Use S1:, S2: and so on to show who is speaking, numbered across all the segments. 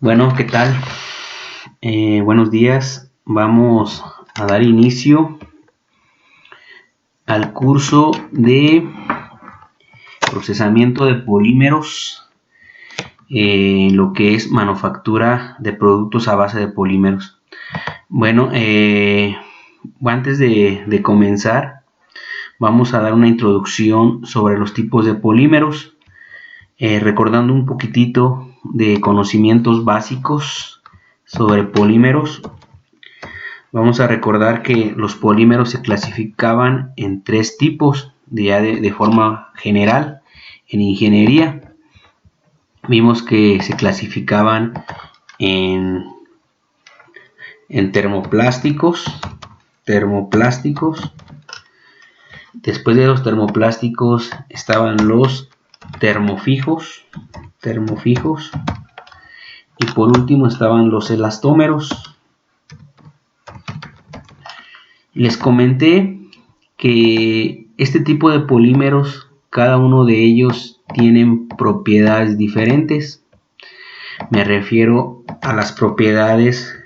S1: Bueno, ¿qué tal? Buenos días. Vamos a dar inicio al curso de procesamiento de polímeros, lo que es manufactura de productos a base de polímeros. Bueno, antes de comenzar, vamos a dar una introducción sobre los tipos de polímeros, recordando un poquitito de conocimientos básicos sobre polímeros. Vamos a recordar que los polímeros se clasificaban en tres tipos de forma general. En ingeniería vimos que se clasificaban en termoplásticos. Después de los termoplásticos estaban los termofijos, y por último estaban los elastómeros. Les comenté que este tipo de polímeros, cada uno de ellos tienen propiedades diferentes. Me refiero a las propiedades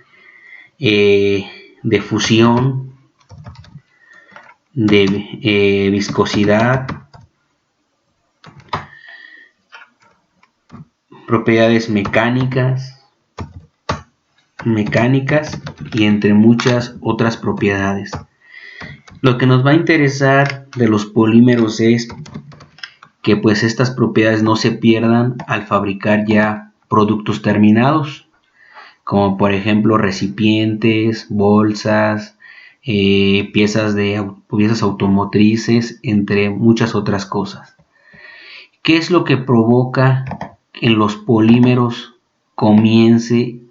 S1: de fusión, de viscosidad, propiedades mecánicas y entre muchas otras propiedades. Lo que nos va a interesar de los polímeros es que pues estas propiedades no se pierdan al fabricar ya productos terminados, como por ejemplo recipientes, bolsas, piezas automotrices, entre muchas otras cosas. ¿Qué es lo que provoca que en los polímeros comience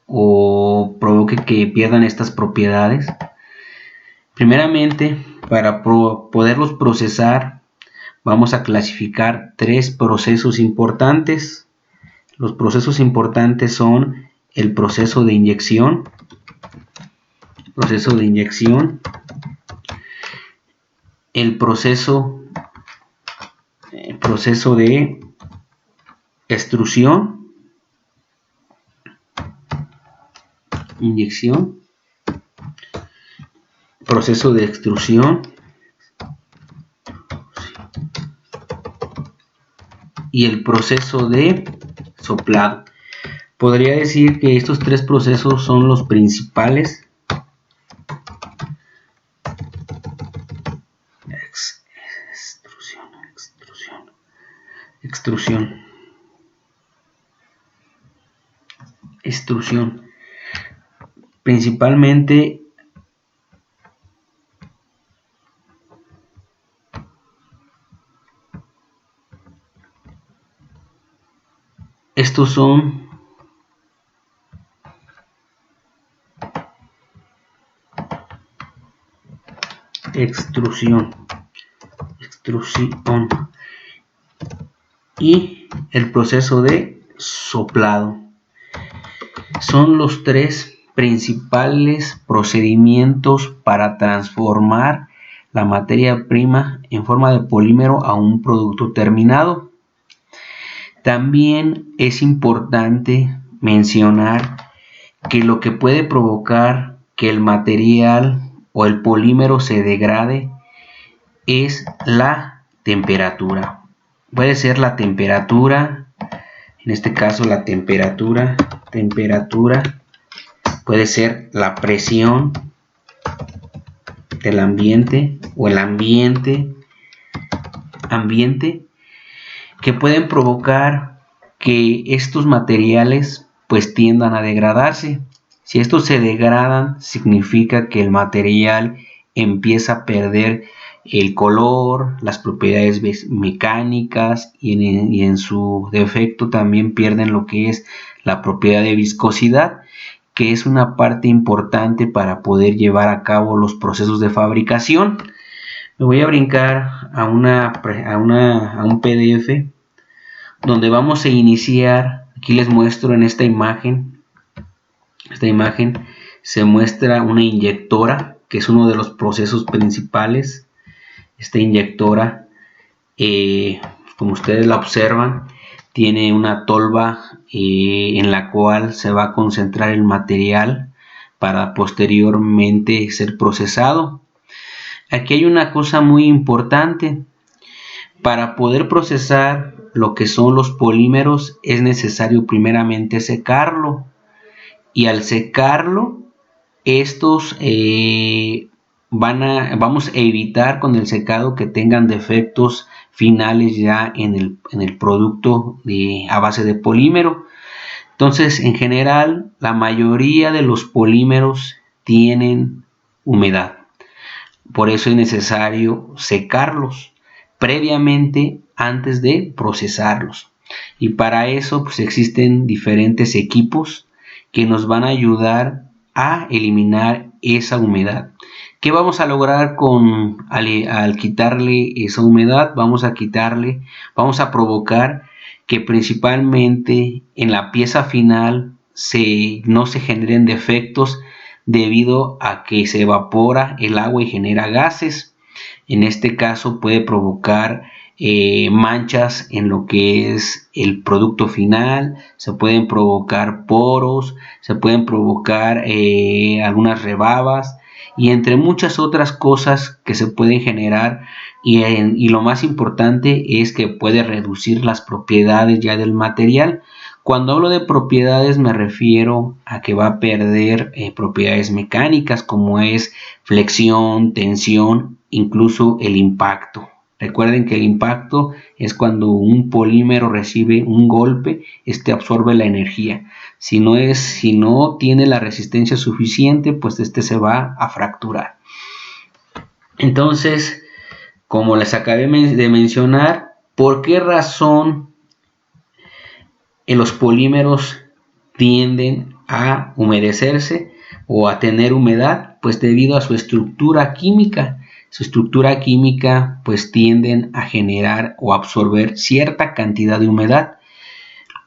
S1: o provoque que pierdan estas propiedades? Primeramente, para poderlos procesar, vamos a clasificar tres procesos importantes. Los procesos importantes son el proceso de inyección, el proceso de extrusión, proceso de extrusión y el proceso de soplado. Podría decir que estos tres procesos son los principales. Extrusión. Principalmente estos son extrusión y el proceso de soplado. Son los tres principales procedimientos para transformar la materia prima en forma de polímero a un producto terminado. También es importante mencionar que lo que puede provocar que el material o el polímero se degrade es la temperatura. Puede ser la temperatura, en este caso la temperatura, puede ser la presión del ambiente o el ambiente, que pueden provocar que estos materiales pues tiendan a degradarse. Si estos se degradan, significa que el material empieza a perder el color, las propiedades mecánicas y en su defecto también pierden lo que es la propiedad de viscosidad, que es una parte importante para poder llevar a cabo los procesos de fabricación. Me voy a brincar a un PDF donde vamos a iniciar. Aquí les muestro en esta imagen. Se muestra una inyectora, que es uno de los procesos principales. Esta inyectora, como ustedes la observan, tiene una tolva en la cual se va a concentrar el material para posteriormente ser procesado. Aquí hay una cosa muy importante. Para poder procesar lo que son los polímeros es necesario primeramente secarlo, y al secarlo estos vamos a evitar con el secado que tengan defectos finales ya en el producto a base de polímero. Entonces, en general, la mayoría de los polímeros tienen humedad. Por eso es necesario secarlos previamente antes de procesarlos. Y para eso pues existen diferentes equipos que nos van a ayudar a eliminar esa humedad. ¿Qué vamos a lograr al quitarle esa humedad? Vamos a provocar que principalmente en la pieza final no se generen defectos debido a que se evapora el agua y genera gases. En este caso puede provocar manchas en lo que es el producto final, se pueden provocar poros, se pueden provocar algunas rebabas y entre muchas otras cosas que se pueden generar, y lo más importante es que puede reducir las propiedades ya del material. Cuando hablo de propiedades me refiero a que va a perder propiedades mecánicas como es flexión, tensión, incluso el impacto. Recuerden que el impacto es cuando un polímero recibe un golpe, absorbe la energía. Si no tiene la resistencia suficiente, pues se va a fracturar. Entonces, como les acabé de mencionar, ¿por qué razón los polímeros tienden a humedecerse o a tener humedad? Pues debido a su estructura química. Su estructura química pues tienden a generar o absorber cierta cantidad de humedad.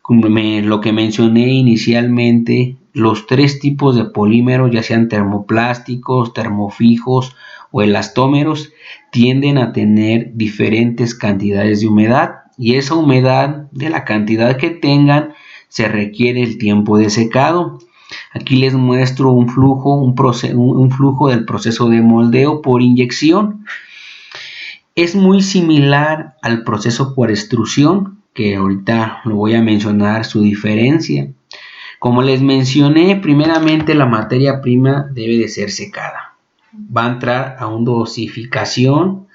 S1: Como lo que mencioné inicialmente, los tres tipos de polímeros, ya sean termoplásticos, termofijos o elastómeros, tienden a tener diferentes cantidades de humedad, y esa humedad, de la cantidad que tengan, se requiere el tiempo de secado. Aquí les muestro un flujo del proceso de moldeo por inyección. Es muy similar al proceso por extrusión, que ahorita lo voy a mencionar su diferencia. Como les mencioné, primeramente la materia prima debe de ser secada. Va a entrar a una dosificación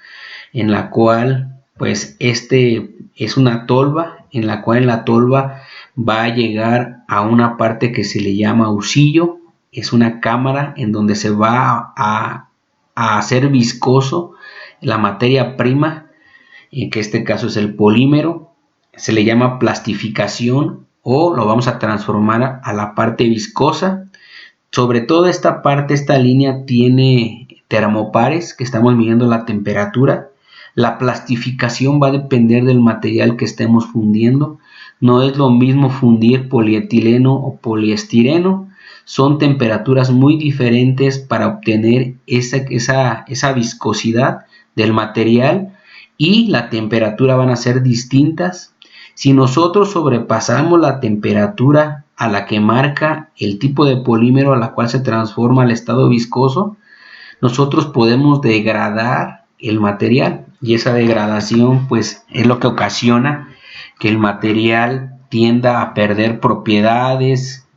S1: en la cual pues es una tolva, en la cual la tolva va a llegar a una parte que se le llama husillo. Es una cámara en donde se va a hacer viscoso la materia prima, en que este caso es el polímero. Se le llama plastificación, o lo vamos a transformar a la parte viscosa. Sobre todo esta línea tiene termopares que estamos midiendo la temperatura. La plastificación va a depender del material que estemos fundiendo. No es lo mismo fundir polietileno o poliestireno. Son temperaturas muy diferentes para obtener esa viscosidad del material, y la temperatura van a ser distintas. Si nosotros sobrepasamos la temperatura a la que marca el tipo de polímero a la cual se transforma al estado viscoso, nosotros podemos degradar el material, y esa degradación pues es lo que ocasiona que el material tienda a perder propiedades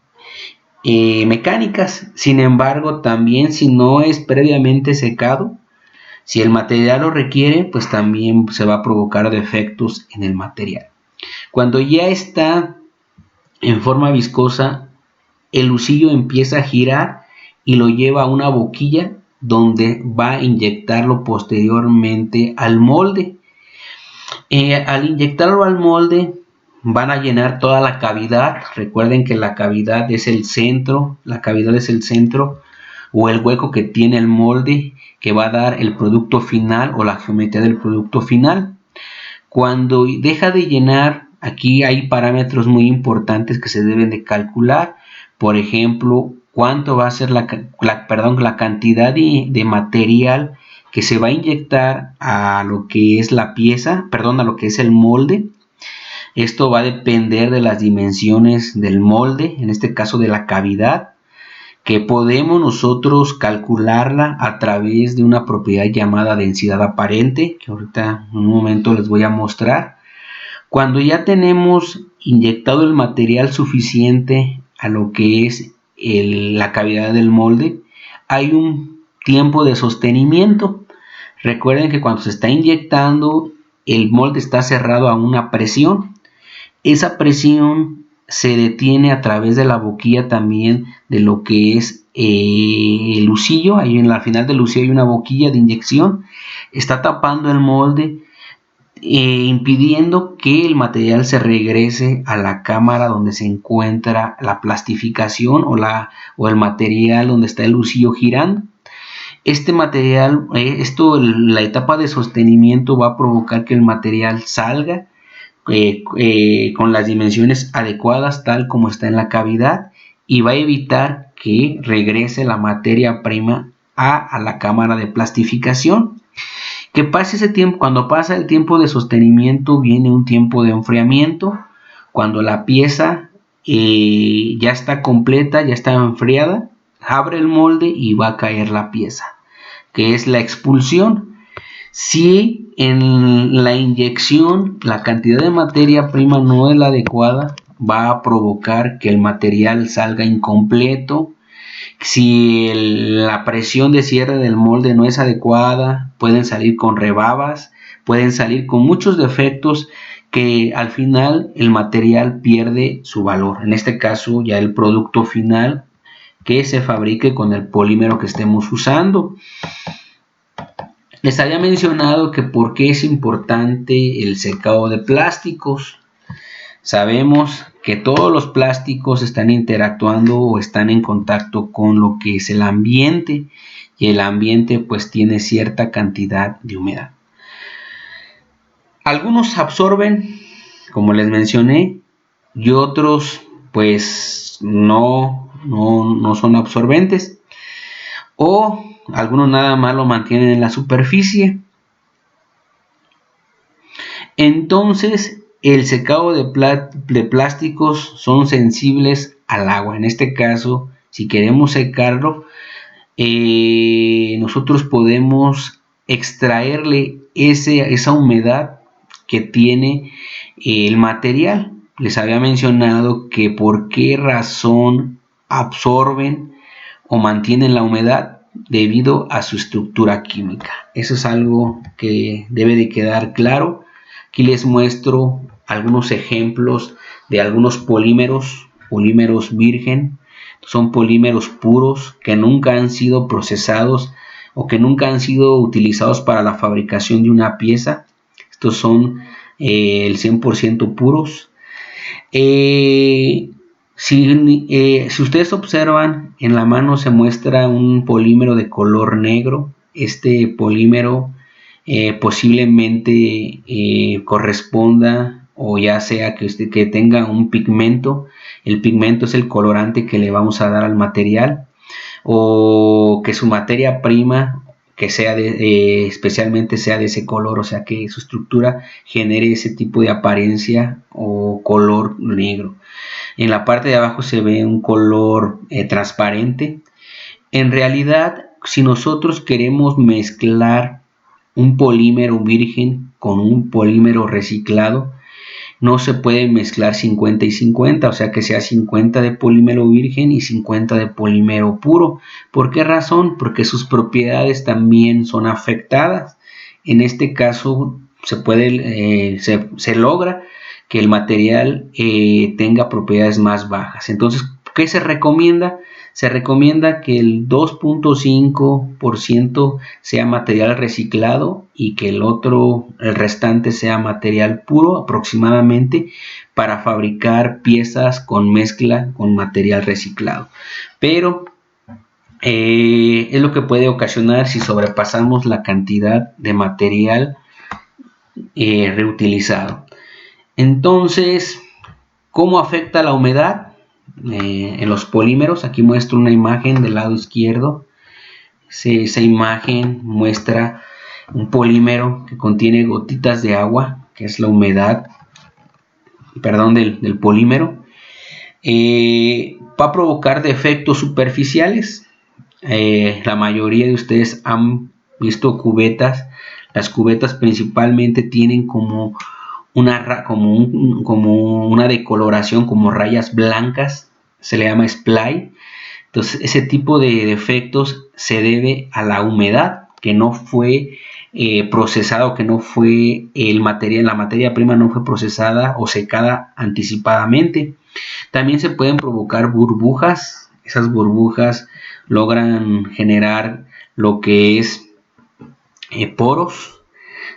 S1: mecánicas. Sin embargo, también si no es previamente secado, si el material lo requiere, pues también se va a provocar defectos en el material. Cuando ya está en forma viscosa, el husillo empieza a girar y lo lleva a una boquilla donde va a inyectarlo posteriormente al molde. Al inyectarlo al molde, van a llenar toda la cavidad. Recuerden que la cavidad es el centro, o el hueco que tiene el molde, que va a dar el producto final o la geometría del producto final. Cuando deja de llenar, aquí hay parámetros muy importantes que se deben de calcular. Por ejemplo, cuánto va a ser la cantidad de material que se va a inyectar a lo que es la pieza, a lo que es el molde. Esto va a depender de las dimensiones del molde, en este caso de la cavidad, que podemos nosotros calcularla a través de una propiedad llamada densidad aparente, que ahorita en un momento les voy a mostrar. Cuando ya tenemos inyectado el material suficiente a lo que es la cavidad del molde, hay un tiempo de sostenimiento. Recuerden que cuando se está inyectando, el molde está cerrado a una presión. Esa presión se detiene a través de la boquilla también de lo que es el lucillo. Ahí en la final del lucillo hay una boquilla de inyección. Está tapando el molde, impidiendo que el material se regrese a la cámara donde se encuentra la plastificación o el material donde está el lucillo girando. Este material, la etapa de sostenimiento va a provocar que el material salga con las dimensiones adecuadas tal como está en la cavidad, y va a evitar que regrese la materia prima a la cámara de plastificación. Que pase ese tiempo. Cuando pasa el tiempo de sostenimiento, viene un tiempo de enfriamiento, cuando la pieza ya está completa, ya está enfriada, abre el molde y va a caer la pieza, que es la expulsión. Si en la inyección la cantidad de materia prima no es la adecuada, va a provocar que el material salga incompleto. Si la presión de cierre del molde no es adecuada, pueden salir con rebabas, pueden salir con muchos defectos, que al final el material pierde su valor. En este caso ya el producto final que se fabrique con el polímero que estemos usando. Les había mencionado que por qué es importante el secado de plásticos. Sabemos que todos los plásticos están interactuando o están en contacto con lo que es el ambiente, y el ambiente pues tiene cierta cantidad de humedad. Algunos absorben, como les mencioné, y otros pues no son absorbentes, o algunos nada más lo mantienen en la superficie. Entonces el secado de plásticos son sensibles al agua. En este caso, si queremos secarlo, nosotros podemos extraerle esa humedad que tiene el material. Les había mencionado que por qué razón absorben o mantienen la humedad, debido a su estructura química. Eso es algo que debe de quedar claro. Aquí les muestro algunos ejemplos de algunos polímeros virgen. Son polímeros puros que nunca han sido procesados o que nunca han sido utilizados para la fabricación de una pieza. Estos son el 100% puros. Si ustedes observan, en la mano se muestra un polímero de color negro. Este polímero posiblemente corresponda, o ya sea que tenga un pigmento. El pigmento es el colorante que le vamos a dar al material, o que su materia prima que sea especialmente sea de ese color, o sea que su estructura genere ese tipo de apariencia o color negro. En la parte de abajo se ve un color transparente. En realidad, si nosotros queremos mezclar un polímero virgen con un polímero reciclado, no se puede mezclar 50 y 50, o sea que sea 50 de polímero virgen y 50 de polímero puro. ¿Por qué razón? Porque sus propiedades también son afectadas. En este caso se logra que el material tenga propiedades más bajas. Entonces, ¿qué se recomienda? Se recomienda que el 2.5% sea material reciclado y que el restante sea material puro aproximadamente, para fabricar piezas con mezcla con material reciclado. Pero es lo que puede ocasionar si sobrepasamos la cantidad de material reutilizado. Entonces, ¿cómo afecta la humedad en los polímeros? Aquí muestro una imagen del lado izquierdo. Esa imagen muestra un polímero que contiene gotitas de agua, que es la humedad. del polímero, va a provocar defectos superficiales. La mayoría de ustedes han visto cubetas. Las cubetas principalmente tienen como una decoloración, como rayas blancas, se le llama splay. Entonces ese tipo de defectos se debe a la humedad, que no fue procesado, que no fue la materia prima no fue procesada o secada anticipadamente. También se pueden provocar burbujas. Esas burbujas logran generar lo que es poros.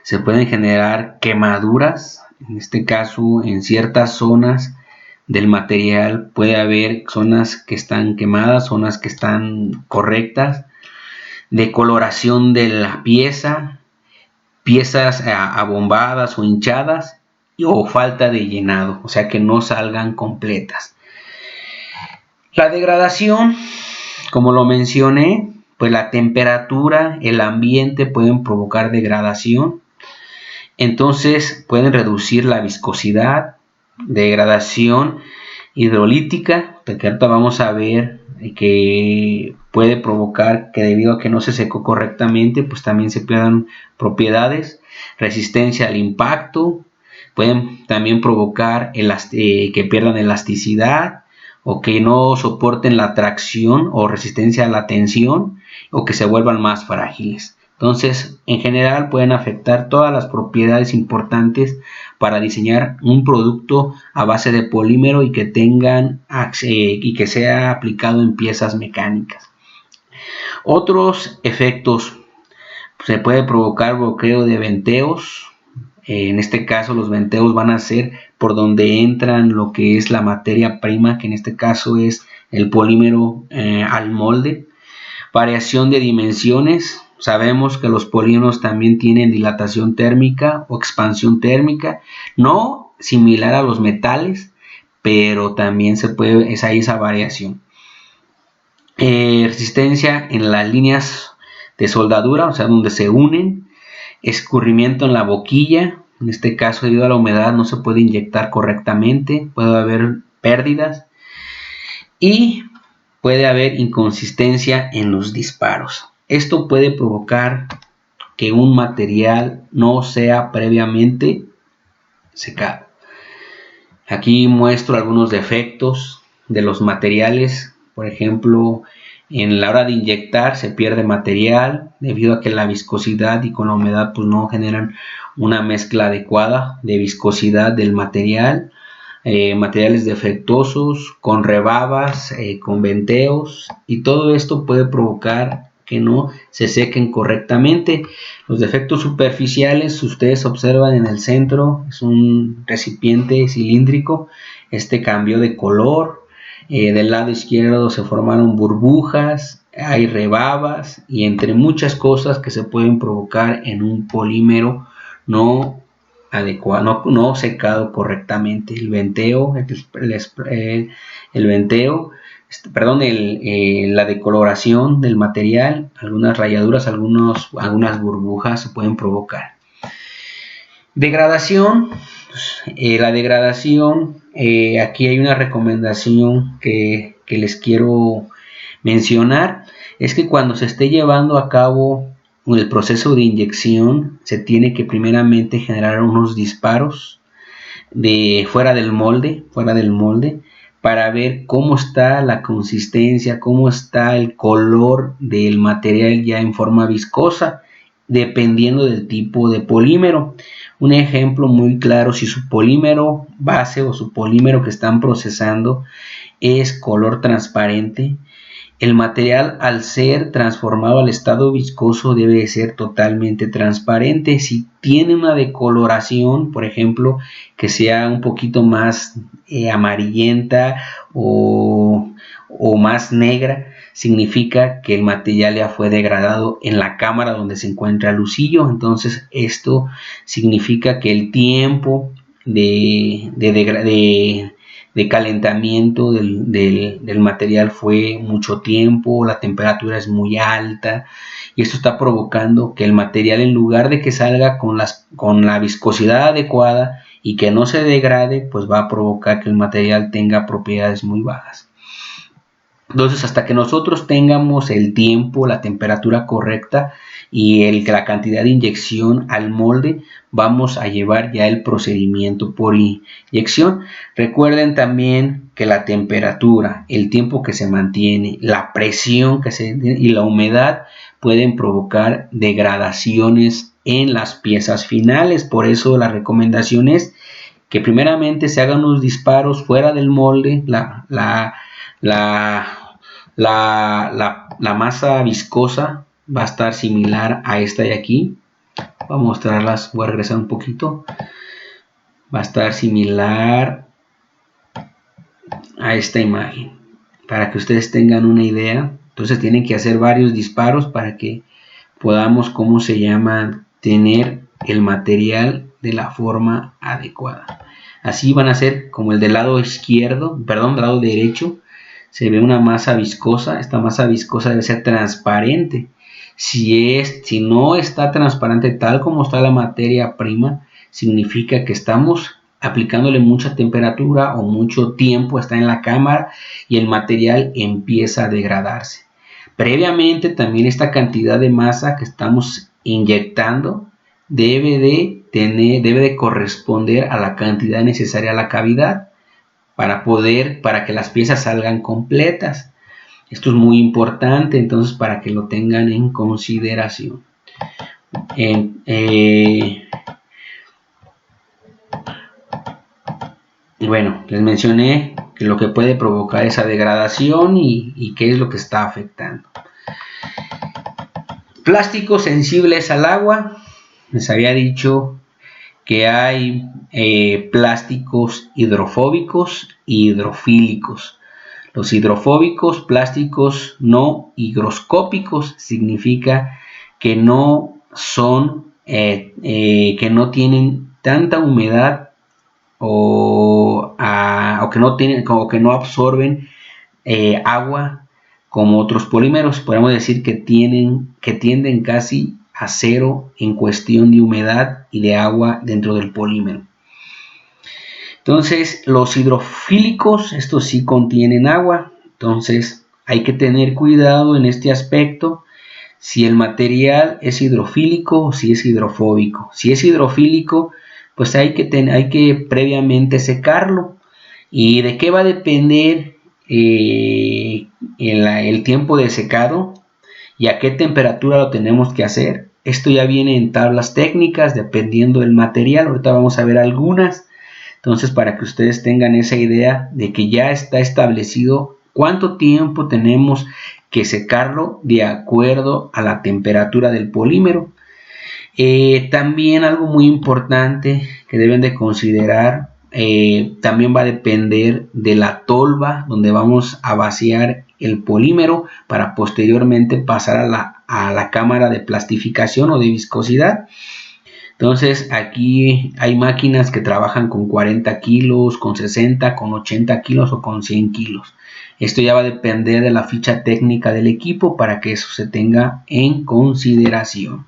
S1: Se pueden generar quemaduras. En este caso, en ciertas zonas del material puede haber zonas que están quemadas, zonas que están correctas. Decoloración de la piezas abombadas o hinchadas, o falta de llenado, o sea que no salgan completas. La degradación, como lo mencioné, pues la temperatura, el ambiente pueden provocar degradación. Entonces pueden reducir la viscosidad, degradación hidrolítica, porque ahorita vamos a ver que puede provocar que debido a que no se secó correctamente, pues también se pierdan propiedades. Resistencia al impacto, pueden también provocar que pierdan elasticidad, o que no soporten la tracción o resistencia a la tensión, o que se vuelvan más frágiles. Entonces, en general pueden afectar todas las propiedades importantes para diseñar un producto a base de polímero y que sea aplicado en piezas mecánicas. Otros efectos: se puede provocar bloqueo de venteos. En este caso, los venteos van a ser por donde entran lo que es la materia prima, que en este caso es el polímero al molde. Variación de dimensiones. Sabemos que los polímeros también tienen dilatación térmica o expansión térmica, no similar a los metales, pero también es ahí esa variación. Resistencia en las líneas de soldadura, o sea, donde se unen. Escurrimiento en la boquilla. En este caso, debido a la humedad, no se puede inyectar correctamente, puede haber pérdidas y puede haber inconsistencia en los disparos. Esto puede provocar que un material no sea previamente secado. Aquí muestro algunos defectos de los materiales. Por ejemplo, en la hora de inyectar se pierde material debido a que la viscosidad y con la humedad pues no generan una mezcla adecuada de viscosidad del material. Materiales defectuosos, con rebabas, con venteos, y todo esto puede provocar que no se sequen correctamente. Los defectos superficiales, ustedes observan en el centro, es un recipiente cilíndrico. Este cambió de color. Del lado izquierdo se formaron burbujas, hay rebabas, y entre muchas cosas que se pueden provocar en un polímero no adecuado, no secado correctamente. El venteo, la decoloración del material, algunas rayaduras, algunas burbujas se pueden provocar. Degradación. La degradación, aquí hay una recomendación que les quiero mencionar, es que cuando se esté llevando a cabo el proceso de inyección, se tiene que primeramente generar unos disparos fuera del molde, para ver cómo está la consistencia, cómo está el color del material ya en forma viscosa, dependiendo del tipo de polímero. Un ejemplo muy claro: si su polímero base o su polímero que están procesando es color transparente, el material, al ser transformado al estado viscoso, debe de ser totalmente transparente. Si tiene una decoloración, por ejemplo, que sea un poquito más amarillenta o más negra, significa que el material ya fue degradado en la cámara donde se encuentra el lucillo. Entonces esto significa que el tiempo de calentamiento del material fue mucho tiempo, la temperatura es muy alta, y esto está provocando que el material, en lugar de que salga con la viscosidad adecuada y que no se degrade, pues va a provocar que el material tenga propiedades muy bajas. Entonces, hasta que nosotros tengamos el tiempo, la temperatura correcta y la cantidad de inyección al molde, vamos a llevar ya el procedimiento por inyección. Recuerden también que la temperatura, el tiempo que se mantiene, la presión y la humedad pueden provocar degradaciones en las piezas finales. Por eso la recomendación es que primeramente se hagan unos disparos fuera del molde. La masa viscosa va a estar similar a esta de aquí. Voy a mostrarlas, voy a regresar un poquito. Va a estar similar a esta imagen, para que ustedes tengan una idea. Entonces tienen que hacer varios disparos para que podamos, ¿cómo se llama?, tener el material de la forma adecuada. Así van a ser como el del lado izquierdo, perdón, del lado derecho. Se ve una masa viscosa. Esta masa viscosa debe ser transparente. Si no está transparente tal como está la materia prima, significa que estamos aplicándole mucha temperatura o mucho tiempo, está en la cámara y el material empieza a degradarse. Previamente también esta cantidad de masa que estamos inyectando debe de corresponder a la cantidad necesaria a la cavidad para que las piezas salgan completas. Esto es muy importante, entonces, para que lo tengan en consideración. Bueno, les mencioné que lo que puede provocar esa degradación y qué es lo que está afectando. Plásticos sensibles al agua. Les había dicho que hay plásticos hidrofóbicos y hidrofílicos. Los hidrofóbicos, plásticos no higroscópicos, significa que no son, que no tienen tanta humedad o que no absorben agua como otros polímeros. Podemos decir que tienden casi a cero en cuestión de humedad y de agua dentro del polímero. Entonces, los hidrofílicos, estos sí contienen agua. Entonces, hay que tener cuidado en este aspecto, si el material es hidrofílico o si es hidrofóbico. Si es hidrofílico, pues hay que previamente secarlo. ¿Y de qué va a depender el tiempo de secado y a qué temperatura lo tenemos que hacer? Esto ya viene en tablas técnicas dependiendo del material. Ahorita vamos a ver algunas. Entonces, para que ustedes tengan esa idea de que ya está establecido cuánto tiempo tenemos que secarlo de acuerdo a la temperatura del polímero. También algo muy importante que deben de considerar, también va a depender de la tolva donde vamos a vaciar el polímero para posteriormente pasar a la cámara de plastificación o de viscosidad. Entonces, aquí hay máquinas que trabajan con 40 kilos, con 60, con 80 kilos o con 100 kilos. Esto ya va a depender de la ficha técnica del equipo para que eso se tenga en consideración.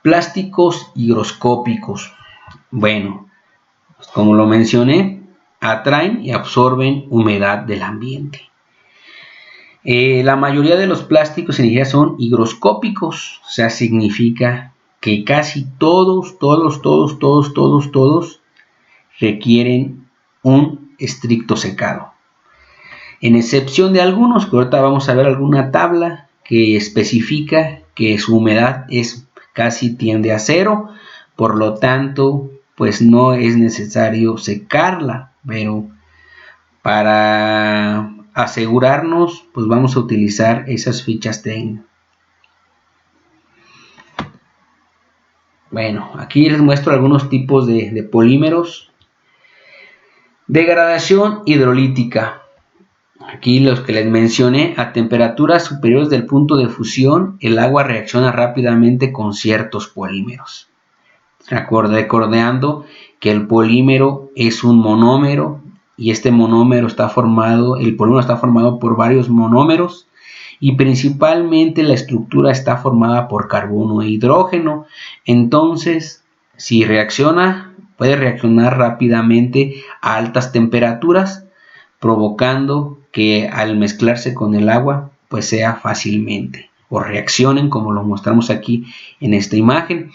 S1: Plásticos higroscópicos. Bueno, como lo mencioné, atraen y absorben humedad del ambiente. La mayoría de los plásticos en energía son higroscópicos, o sea, significa que casi todos requieren un estricto secado. En excepción de algunos, que ahorita vamos a ver alguna tabla que especifica que su humedad casi tiende a cero, por lo tanto, pues no es necesario secarla, pero para asegurarnos, pues vamos a utilizar esas fichas técnicas. Bueno, aquí les muestro algunos tipos de polímeros. Degradación hidrolítica. Aquí los que les mencioné, a temperaturas superiores del punto de fusión, el agua reacciona rápidamente con ciertos polímeros. Recordando que el polímero es un monómero y este monómero el polímero está formado por varios monómeros y principalmente la estructura está formada por carbono e hidrógeno. Entonces, Si reacciona, puede reaccionar rápidamente a altas temperaturas, provocando que al mezclarse con el agua, pues sea fácilmente o reaccionen como lo mostramos aquí en esta imagen.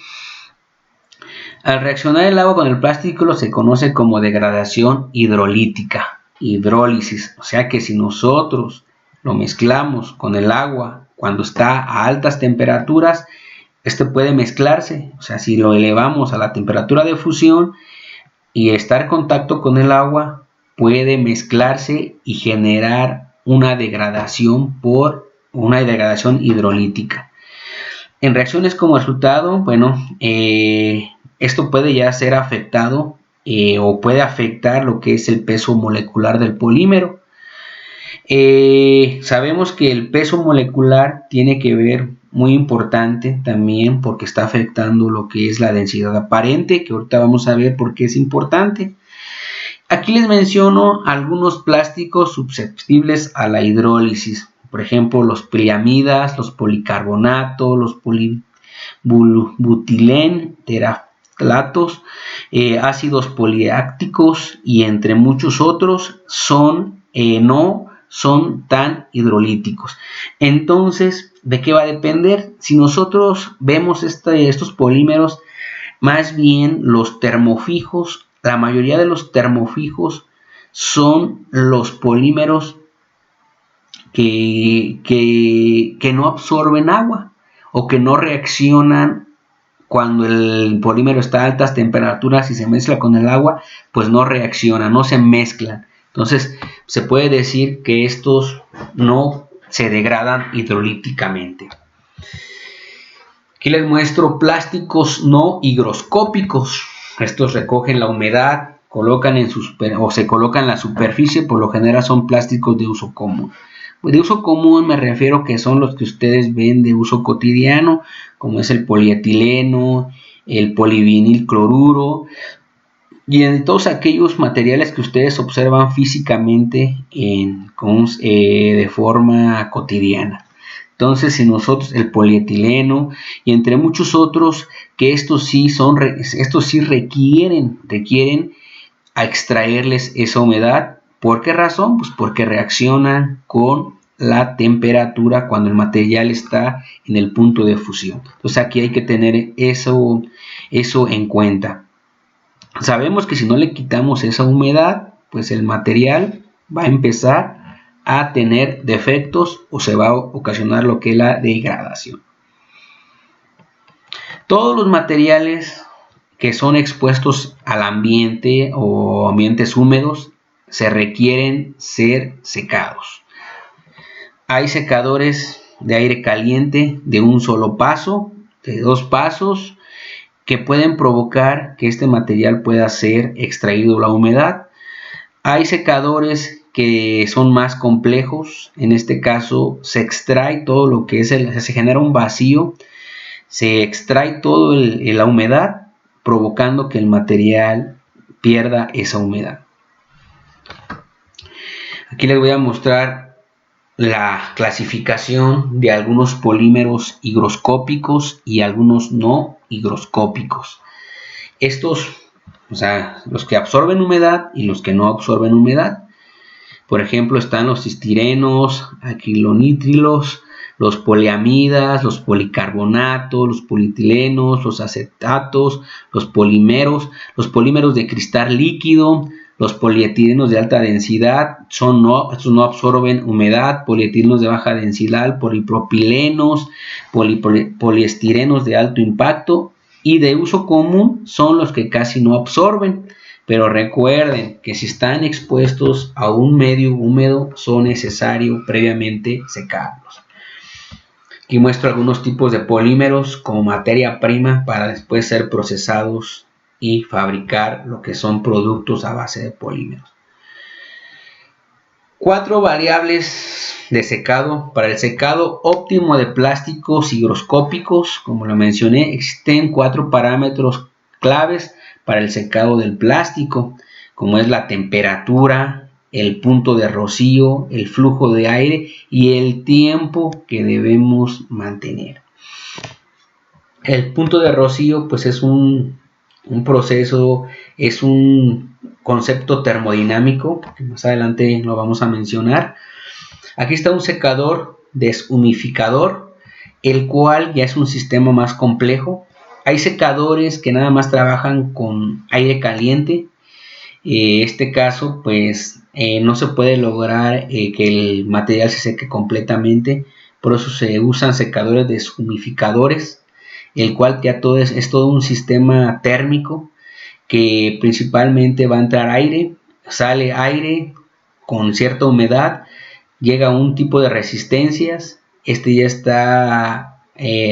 S1: Al reaccionar el agua con el plástico se conoce como degradación hidrolítica, hidrólisis, o sea que si nosotros lo mezclamos con el agua cuando está a altas temperaturas, este puede mezclarse, o sea, si lo elevamos a la temperatura de fusión y estar en contacto con el agua, puede mezclarse y generar una degradación hidrolítica. En reacciones como resultado, bueno, esto puede ya ser afectado o puede afectar lo que es el peso molecular del polímero. Sabemos que el peso molecular tiene que ver muy importante también porque está afectando lo que es la densidad aparente, que ahorita vamos a ver por qué es importante. Aquí les menciono algunos plásticos susceptibles a la hidrólisis, por ejemplo los poliamidas, los policarbonatos, los butilén, teraftatos, ácidos poliácticos y entre muchos otros no son tan hidrolíticos. Entonces, ¿de qué va a depender? Si nosotros vemos estos polímeros, más bien los termofijos, la mayoría de los termofijos son los polímeros que no absorben agua o que no reaccionan cuando el polímero está a altas temperaturas y se mezcla con el agua, pues no reacciona, no se mezclan. Entonces se puede decir que estos no se degradan hidrolíticamente. Aquí les muestro plásticos no higroscópicos. Estos recogen la humedad, se colocan en la superficie, por lo general son plásticos de uso común. De uso común me refiero que son los que ustedes ven de uso cotidiano, como es el polietileno, el polivinilcloruro y en todos aquellos materiales que ustedes observan físicamente de forma cotidiana. Entonces, si nosotros el polietileno y entre muchos otros que estos sí requieren a extraerles esa humedad. ¿Por qué razón? Pues porque reaccionan con la temperatura cuando el material está en el punto de fusión. Entonces aquí hay que tener eso en cuenta. Sabemos que si no le quitamos esa humedad, pues el material va a empezar a tener defectos o se va a ocasionar lo que es la degradación. Todos los materiales que son expuestos al ambiente o ambientes húmedos se requieren ser secados. Hay secadores de aire caliente de un solo paso, de 2 pasos, que pueden provocar que este material pueda ser extraído la humedad. Hay secadores que son más complejos, en este caso se extrae todo lo que es se genera un vacío, se extrae toda la humedad, provocando que el material pierda esa humedad. Aquí les voy a mostrar la clasificación de algunos polímeros higroscópicos y algunos no higroscópicos. Estos, o sea, los que absorben humedad y los que no absorben humedad. Por ejemplo, están los cistirenos, acrilonitrilos, los poliamidas, los policarbonatos, los polietilenos, los acetatos, los polímeros de cristal líquido, los polietilenos de alta densidad, estos no absorben humedad, polietilenos de baja densidad, polipropilenos, poliestirenos de alto impacto y de uso común son los que casi no absorben. Pero recuerden que si están expuestos a un medio húmedo son necesarios previamente secarlos. Aquí muestro algunos tipos de polímeros como materia prima para después ser procesados y fabricar lo que son productos a base de polímeros. 4 variables de secado. Para el secado óptimo de plásticos higroscópicos, como lo mencioné, existen 4 parámetros claves para el secado del plástico, como es la temperatura, el punto de rocío, el flujo de aire y el tiempo que debemos mantener. El punto de rocío pues es un Un proceso es un concepto termodinámico, que más adelante lo vamos a mencionar. Aquí está un secador deshumificador, el cual ya es un sistema más complejo. Hay secadores que nada más trabajan con aire caliente. Este caso, pues no se puede lograr que el material se seque completamente, por eso se usan secadores deshumificadores, el cual ya es todo un sistema térmico que principalmente va a entrar aire, sale aire con cierta humedad, llega a un tipo de resistencias. Este ya está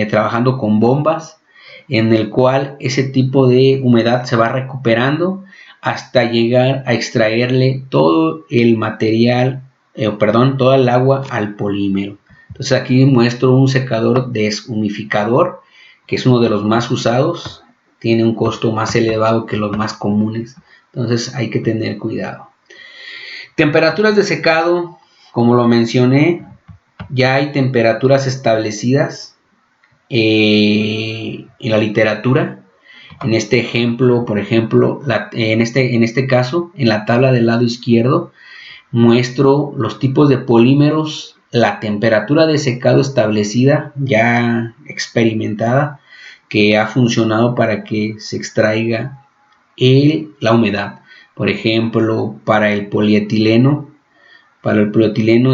S1: trabajando con bombas, en el cual ese tipo de humedad se va recuperando hasta llegar a extraerle todo el material, toda el agua al polímero. Entonces aquí muestro un secador deshumificador, que es uno de los más usados, tiene un costo más elevado que los más comunes, entonces hay que tener cuidado. Temperaturas de secado, como lo mencioné, ya hay temperaturas establecidas en la literatura. En este ejemplo, por ejemplo, en este caso, en la tabla del lado izquierdo, muestro los tipos de polímeros, la temperatura de secado establecida, ya experimentada, que ha funcionado para que se extraiga la humedad. Por ejemplo, para el polietileno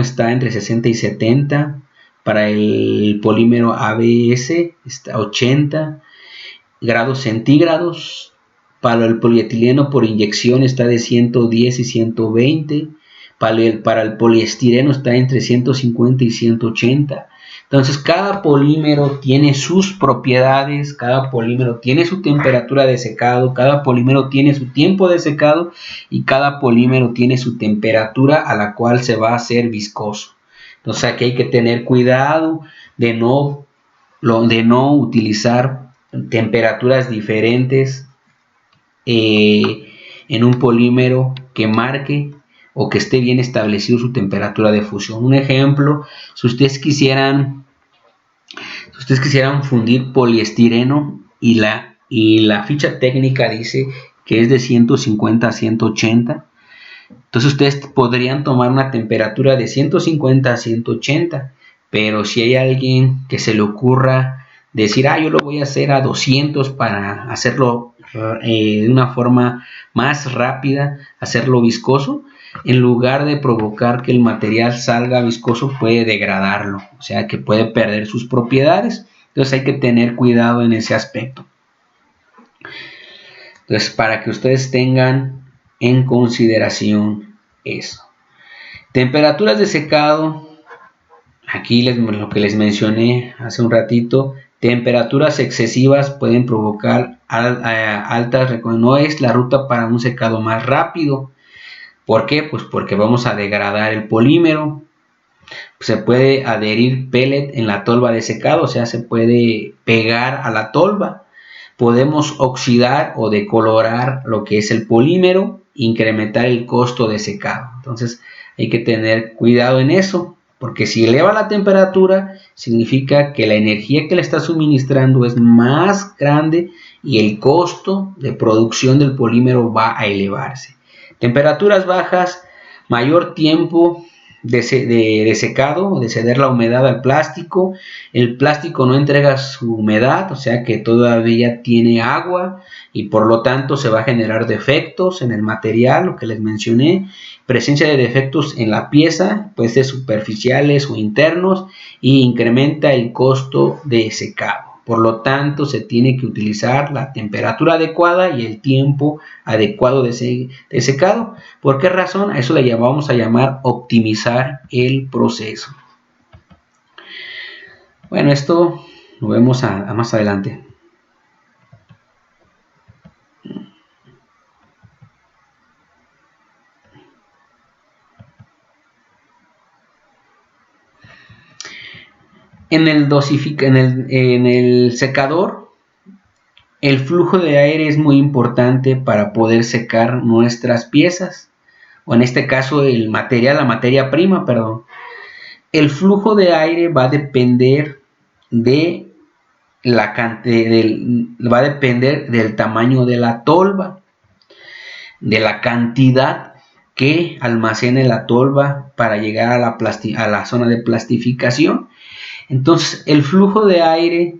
S1: está entre 60 y 70, para el polímero ABS está 80 grados centígrados, para el polietileno por inyección está de 110 y 120, para el poliestireno está entre 150 y 180. Entonces cada polímero tiene sus propiedades, cada polímero tiene su temperatura de secado, cada polímero tiene su tiempo de secado y cada polímero tiene su temperatura a la cual se va a hacer viscoso. Entonces aquí hay que tener cuidado de no utilizar temperaturas diferentes en un polímero que marque o que esté bien establecido su temperatura de fusión. Un ejemplo, si ustedes quisieran fundir poliestireno y la ficha técnica dice que es de 150 a 180, entonces ustedes podrían tomar una temperatura de 150 a 180, pero si hay alguien que se le ocurra decir, yo lo voy a hacer a 200 para hacerlo de una forma más rápida, hacerlo viscoso, en lugar de provocar que el material salga viscoso, puede degradarlo, o sea que puede perder sus propiedades. Entonces hay que tener cuidado en ese aspecto. Entonces, para que ustedes tengan en consideración eso. Temperaturas de secado, aquí lo que les mencioné hace un ratito, temperaturas excesivas pueden provocar altas, no es la ruta para un secado más rápido. ¿Por qué? Pues porque vamos a degradar el polímero. Se puede adherir pellet en la tolva de secado, o sea, se puede pegar a la tolva. Podemos oxidar o decolorar lo que es el polímero, incrementar el costo de secado. Entonces hay que tener cuidado en eso, porque si eleva la temperatura, significa que la energía que le está suministrando es más grande y el costo de producción del polímero va a elevarse. Temperaturas bajas, mayor tiempo de secado o de ceder la humedad al plástico. El plástico no entrega su humedad, o sea que todavía tiene agua y por lo tanto se va a generar defectos en el material, lo que les mencioné. Presencia de defectos en la pieza, puede ser superficiales o internos, y incrementa el costo de secado. Por lo tanto, se tiene que utilizar la temperatura adecuada y el tiempo adecuado de secado. ¿Por qué razón? A eso le vamos a llamar optimizar el proceso. Bueno, esto lo vemos a más adelante. En el secador, el flujo de aire es muy importante para poder secar nuestras piezas, o en este caso la materia prima, perdón. El flujo de aire va a depender de va a depender del tamaño de la tolva, de la cantidad que almacene la tolva para llegar a la zona de plastificación. Entonces, el flujo de aire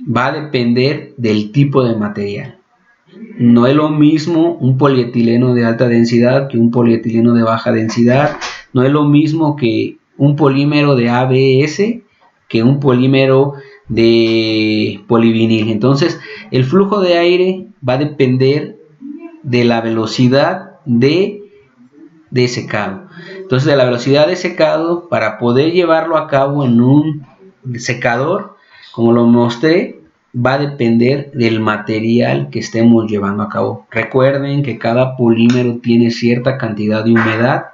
S1: va a depender del tipo de material. No es lo mismo un polietileno de alta densidad que un polietileno de baja densidad. No es lo mismo que un polímero de ABS que un polímero de polivinil. Entonces, el flujo de aire va a depender de la velocidad de secado. Entonces, de la velocidad de secado, para poder llevarlo a cabo en un secador, como lo mostré, va a depender del material que estemos llevando a cabo. Recuerden que cada polímero tiene cierta cantidad de humedad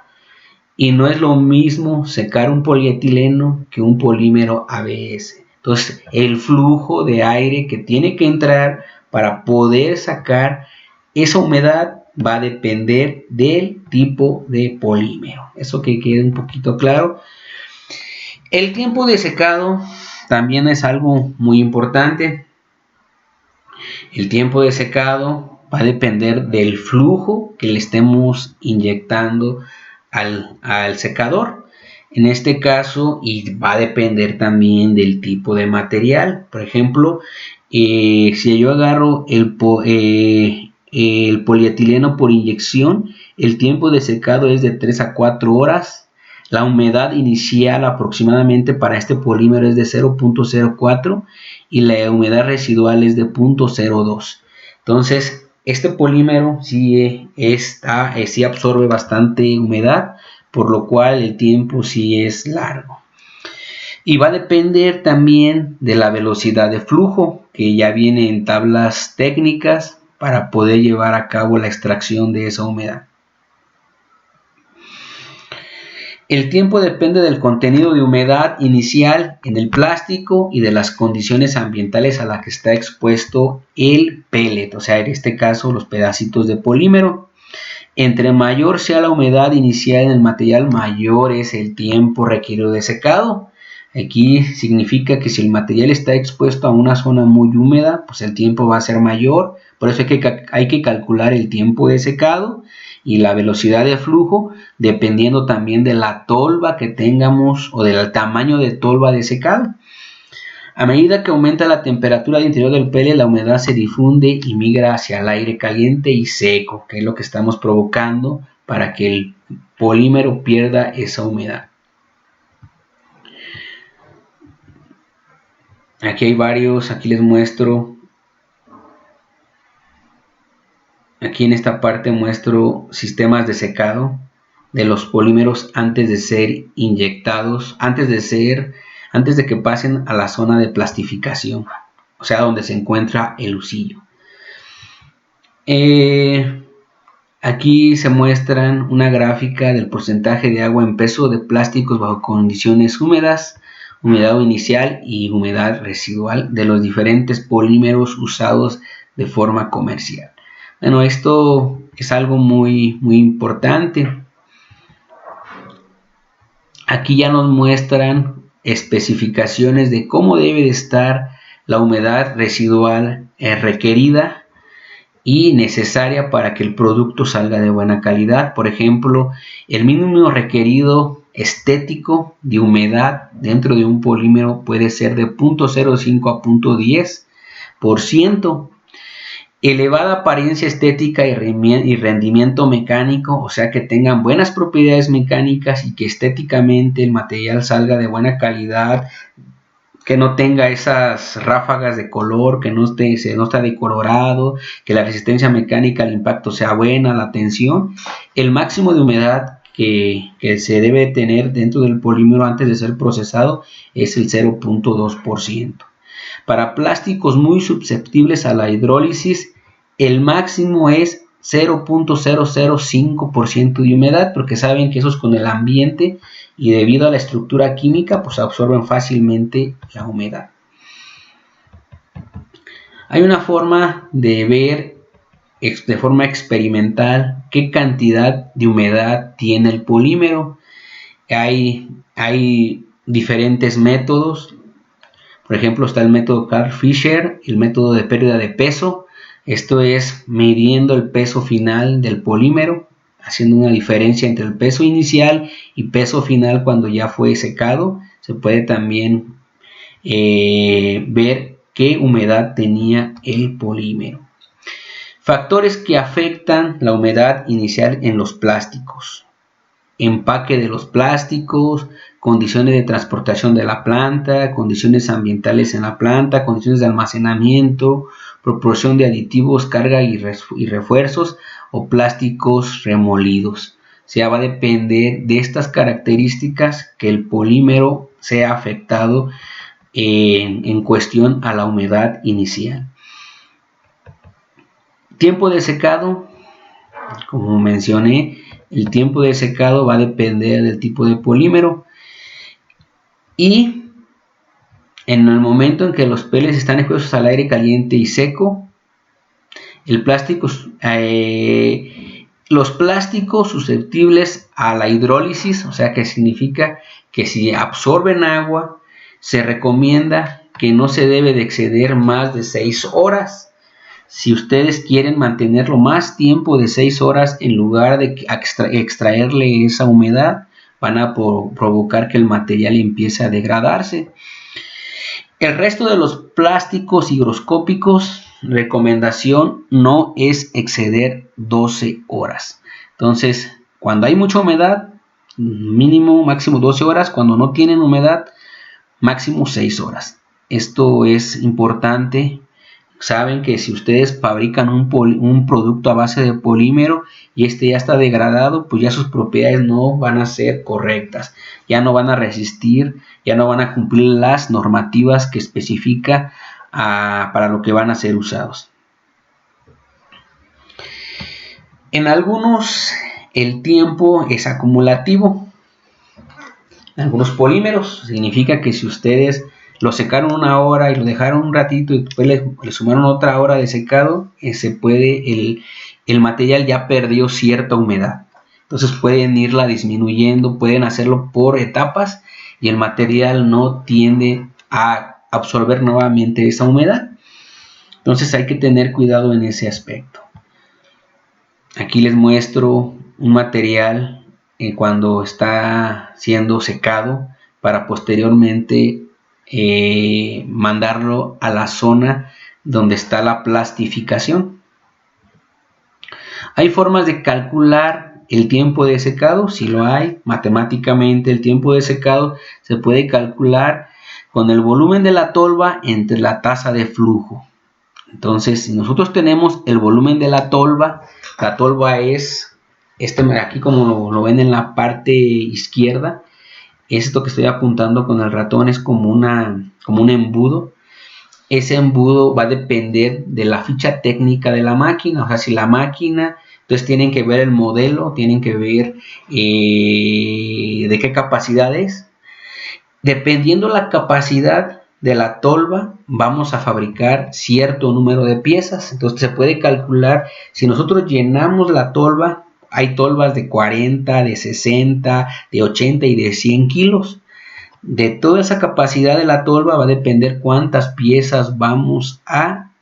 S1: y no es lo mismo secar un polietileno que un polímero ABS. Entonces, el flujo de aire que tiene que entrar para poder sacar esa humedad va a depender del tipo de polímero. Eso que quede un poquito claro. El tiempo de secado también es algo muy importante. El tiempo de secado va a depender del flujo que le estemos inyectando al secador. En este caso, y va a depender también del tipo de material. Por ejemplo, si yo agarro el polietileno por inyección, el tiempo de secado es de 3 a 4 horas. La humedad inicial aproximadamente para este polímero es de 0.04 y la humedad residual es de 0.02. Entonces, este polímero sí absorbe bastante humedad, por lo cual el tiempo sí es largo. Y va a depender también de la velocidad de flujo, que ya viene en tablas técnicas para poder llevar a cabo la extracción de esa humedad. El tiempo depende del contenido de humedad inicial en el plástico y de las condiciones ambientales a las que está expuesto el pellet, o sea, en este caso los pedacitos de polímero. Entre mayor sea la humedad inicial en el material, mayor es el tiempo requerido de secado. Aquí significa que si el material está expuesto a una zona muy húmeda, pues el tiempo va a ser mayor. Por eso hay que calcular el tiempo de secado y la velocidad de flujo, dependiendo también de la tolva que tengamos o del tamaño de tolva de secado. A medida que aumenta la temperatura del interior del pellet, la humedad se difunde y migra hacia el aire caliente y seco, que es lo que estamos provocando para que el polímero pierda esa humedad. Aquí hay varios, aquí les muestro. Aquí en esta parte muestro sistemas de secado de los polímeros antes de ser inyectados, antes de que pasen a la zona de plastificación, o sea, donde se encuentra el husillo. Aquí se muestran una gráfica del porcentaje de agua en peso de plásticos bajo condiciones húmedas, humedad inicial y humedad residual de los diferentes polímeros usados de forma comercial. Bueno, esto es algo muy importante. Aquí ya nos muestran especificaciones de cómo debe de estar la humedad residual requerida y necesaria para que el producto salga de buena calidad. Por ejemplo, el mínimo requerido estético de humedad dentro de un polímero puede ser de 0.05 a 0.10%. Elevada apariencia estética y rendimiento mecánico, o sea que tengan buenas propiedades mecánicas y que estéticamente el material salga de buena calidad, que no tenga esas ráfagas de color, que no está decolorado, que la resistencia mecánica al impacto sea buena, la tensión. El máximo de humedad que se debe tener dentro del polímero antes de ser procesado es el 0.2%. Para plásticos muy susceptibles a la hidrólisis, el máximo es 0.005% de humedad, porque saben que eso es con el ambiente y debido a la estructura química pues absorben fácilmente la humedad. Hay una forma de ver de forma experimental qué cantidad de humedad tiene el polímero. Hay diferentes métodos. Por ejemplo, está el método Carl Fisher, el método de pérdida de peso. Esto es midiendo el peso final del polímero, haciendo una diferencia entre el peso inicial y peso final cuando ya fue secado. Se puede también ver qué humedad tenía el polímero. Factores que afectan la humedad inicial en los plásticos: empaque de los plásticos, condiciones de transportación de la planta, condiciones ambientales en la planta, condiciones de almacenamiento, proporción de aditivos, carga y refuerzos o plásticos remolidos. O sea, va a depender de estas características que el polímero sea afectado en cuestión a la humedad inicial. Tiempo de secado, como mencioné, el tiempo de secado va a depender del tipo de polímero y en el momento en que los pellets están expuestos al aire caliente y seco, el plástico, los plásticos susceptibles a la hidrólisis, o sea que significa que si absorben agua, se recomienda que no se debe de exceder más de 6 horas. Si ustedes quieren mantenerlo más tiempo de 6 horas, en lugar de extraerle esa humedad, van a provocar que el material empiece a degradarse. El resto de los plásticos higroscópicos, recomendación no es exceder 12 horas. Entonces, cuando hay mucha humedad, mínimo, máximo 12 horas. Cuando no tienen humedad, máximo 6 horas. Esto es importante. Saben que si ustedes fabrican un producto a base de polímero y este ya está degradado, pues ya sus propiedades no van a ser correctas, ya no van a resistir, ya no van a cumplir las normativas que especifica para lo que van a ser usados. En algunos el tiempo es acumulativo. En algunos polímeros significa que si ustedes lo secaron 1 hora y lo dejaron un ratito y después le sumaron otra hora de secado, el material ya perdió cierta humedad. Entonces pueden irla disminuyendo, pueden hacerlo por etapas y el material no tiende a absorber nuevamente esa humedad. Entonces hay que tener cuidado en ese aspecto. Aquí les muestro un material cuando está siendo secado para posteriormente mandarlo a la zona donde está la plastificación. ¿Hay formas de calcular el tiempo de secado? Sí lo hay. Matemáticamente el tiempo de secado se puede calcular con el volumen de la tolva entre la tasa de flujo. Entonces, si nosotros tenemos el volumen de la tolva es aquí como lo ven en la parte izquierda. Esto que estoy apuntando con el ratón es como un embudo. Ese embudo va a depender de la ficha técnica de la máquina. O sea, si la máquina, entonces tienen que ver el modelo, tienen que ver de qué capacidad es. Dependiendo la capacidad de la tolva, vamos a fabricar cierto número de piezas. Entonces se puede calcular, si nosotros llenamos la tolva, hay tolvas de 40, de 60, de 80 y de 100 kilos. De toda esa capacidad de la tolva va a depender cuántas piezas vamos a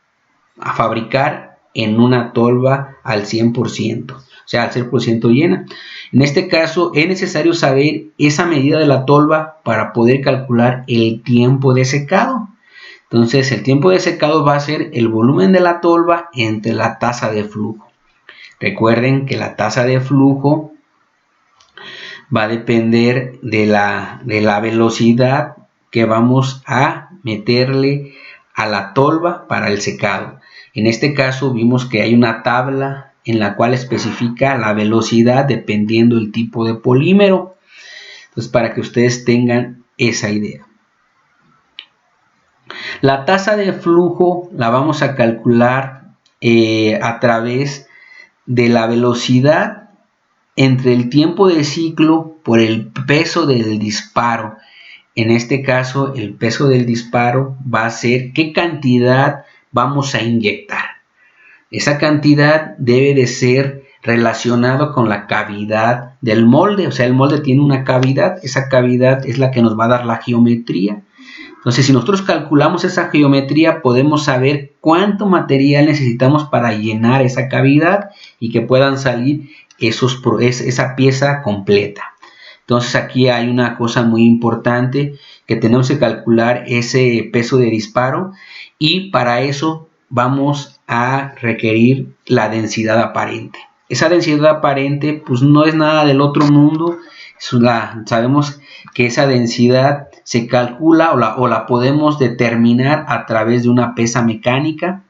S1: fabricar en una tolva al 100%, o sea, al 100% llena. En este caso es necesario saber esa medida de la tolva para poder calcular el tiempo de secado. Entonces el tiempo de secado va a ser el volumen de la tolva entre la tasa de flujo. Recuerden que la tasa de flujo va a depender de la velocidad que vamos a meterle a la tolva para el secado. En este caso vimos que hay una tabla en la cual especifica la velocidad dependiendo del tipo de polímero. Entonces, para que ustedes tengan esa idea. La tasa de flujo la vamos a calcular a través de la velocidad entre el tiempo de ciclo por el peso del disparo. En este caso, el peso del disparo va a ser qué cantidad vamos a inyectar. Esa cantidad debe de ser relacionado con la cavidad del molde. O sea, el molde tiene una cavidad. Esa cavidad es la que nos va a dar la geometría. Entonces, si nosotros calculamos esa geometría, podemos saber cuánto material necesitamos para llenar esa cavidad y que puedan salir esa pieza completa. Entonces, aquí hay una cosa muy importante, que tenemos que calcular ese peso de disparo, y para eso vamos a requerir la densidad aparente. Esa densidad aparente pues no es nada del otro mundo. Sabemos que esa densidad se calcula o la podemos determinar a través de una pesa mecánica,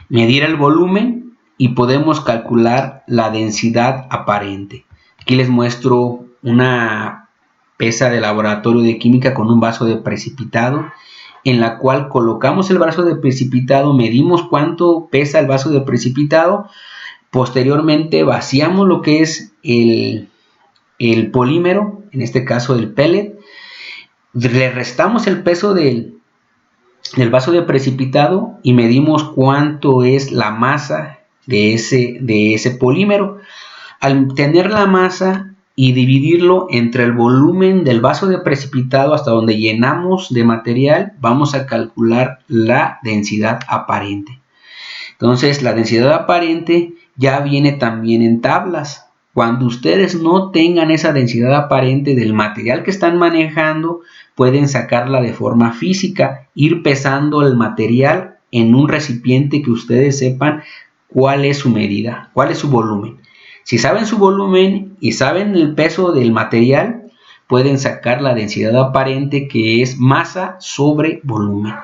S1: medir el volumen y podemos calcular la densidad aparente. Aquí les muestro una pesa de laboratorio de química con un vaso de precipitado, en la cual colocamos el vaso de precipitado, medimos cuánto pesa el vaso de precipitado, posteriormente vaciamos lo que es el polímero, en este caso el pellet, le restamos el peso del vaso de precipitado y medimos cuánto es la masa de ese polímero. Al tener la masa y dividirlo entre el volumen del vaso de precipitado hasta donde llenamos de material, vamos a calcular la densidad aparente. Entonces, la densidad aparente ya viene también en tablas. Cuando ustedes no tengan esa densidad aparente del material que están manejando, pueden sacarla de forma física, ir pesando el material en un recipiente que ustedes sepan cuál es su medida, cuál es su volumen. Si saben su volumen y saben el peso del material, pueden sacar la densidad aparente, que es masa sobre volumen.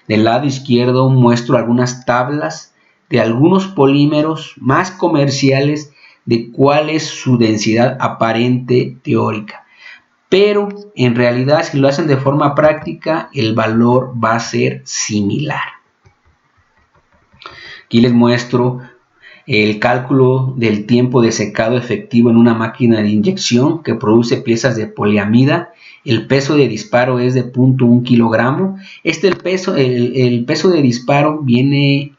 S1: Del lado izquierdo muestro algunas tablas de algunos polímeros más comerciales de cuál es su densidad aparente teórica. Pero en realidad, si lo hacen de forma práctica, el valor va a ser similar. Aquí les muestro el cálculo del tiempo de secado efectivo en una máquina de inyección que produce piezas de poliamida. El peso de disparo es de 0.1 kilogramo. El peso de disparo viene,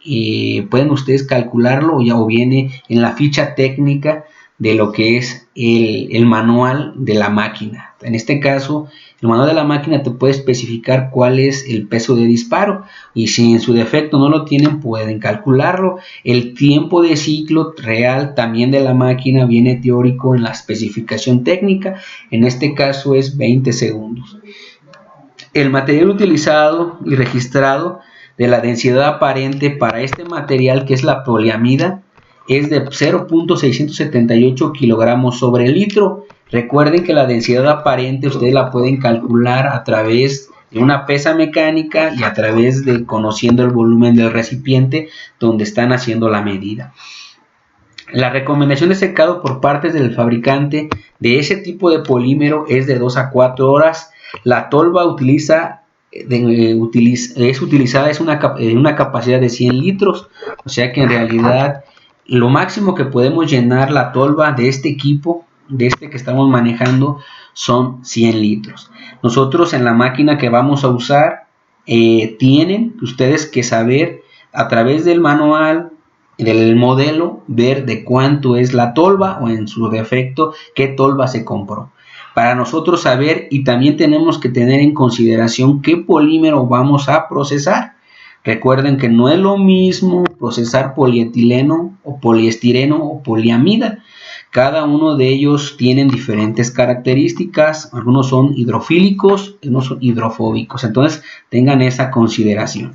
S1: pueden ustedes calcularlo o viene en la ficha técnica de lo que es el manual de la máquina. En este caso, el manual de la máquina te puede especificar cuál es el peso de disparo, y si en su defecto no lo tienen, pueden calcularlo. El tiempo de ciclo real también de la máquina viene teórico en la especificación técnica. En este caso es 20 segundos. El material utilizado y registrado de la densidad aparente para este material, que es la poliamida, es de 0.678 kilogramos sobre litro. Recuerden que la densidad aparente ustedes la pueden calcular a través de una pesa mecánica y a través de conociendo el volumen del recipiente donde están haciendo la medida. La recomendación de secado por parte del fabricante de ese tipo de polímero es de 2 a 4 horas. La tolva es utilizada en una capacidad de 100 litros, o sea que en realidad lo máximo que podemos llenar la tolva de este equipo, de este que estamos manejando, son 100 litros. Nosotros en la máquina que vamos a usar, tienen ustedes que saber a través del manual, del modelo, ver de cuánto es la tolva o en su defecto qué tolva se compró. Para nosotros saber, y también tenemos que tener en consideración qué polímero vamos a procesar. Recuerden que no es lo mismo procesar polietileno o poliestireno o poliamida. Cada uno de ellos tienen diferentes características. Algunos son hidrofílicos, algunos son hidrofóbicos. Entonces tengan esa consideración.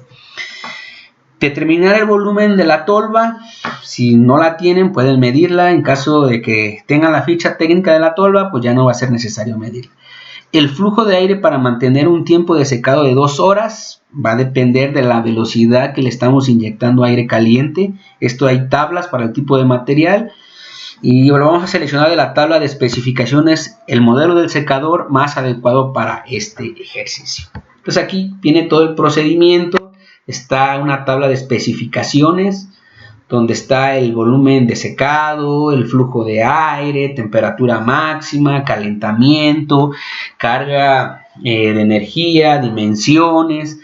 S1: Determinar el volumen de la tolva. Si no la tienen, pueden medirla. En caso de que tengan la ficha técnica de la tolva, pues ya no va a ser necesario medirla. El flujo de aire para mantener un tiempo de secado de 2 horas va a depender de la velocidad que le estamos inyectando aire caliente. Esto hay tablas para el tipo de material. Y lo vamos a seleccionar de la tabla de especificaciones el modelo del secador más adecuado para este ejercicio. Entonces aquí viene todo el procedimiento. Está una tabla de especificaciones donde está el volumen de secado, el flujo de aire, temperatura máxima, calentamiento, carga de energía, dimensiones.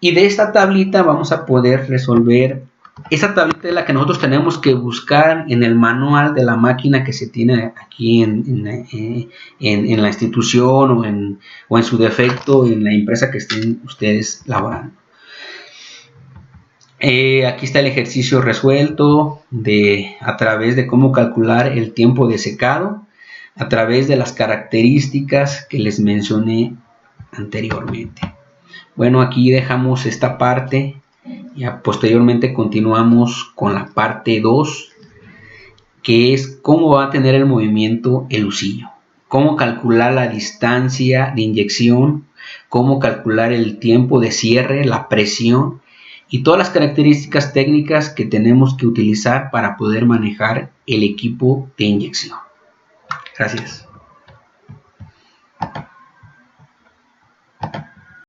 S1: Y de esta tablita vamos a poder resolver Esta tablita es la que nosotros tenemos que buscar en el manual de la máquina que se tiene aquí en la institución o en su defecto en la empresa que estén ustedes laborando. Aquí está el ejercicio resuelto a través de cómo calcular el tiempo de secado a través de las características que les mencioné anteriormente. Bueno, aquí dejamos esta parte. Ya posteriormente continuamos con la parte 2, que es cómo va a tener el movimiento el husillo, cómo calcular la distancia de inyección, cómo calcular el tiempo de cierre, la presión y todas las características técnicas que tenemos que utilizar para poder manejar el equipo de inyección. Gracias.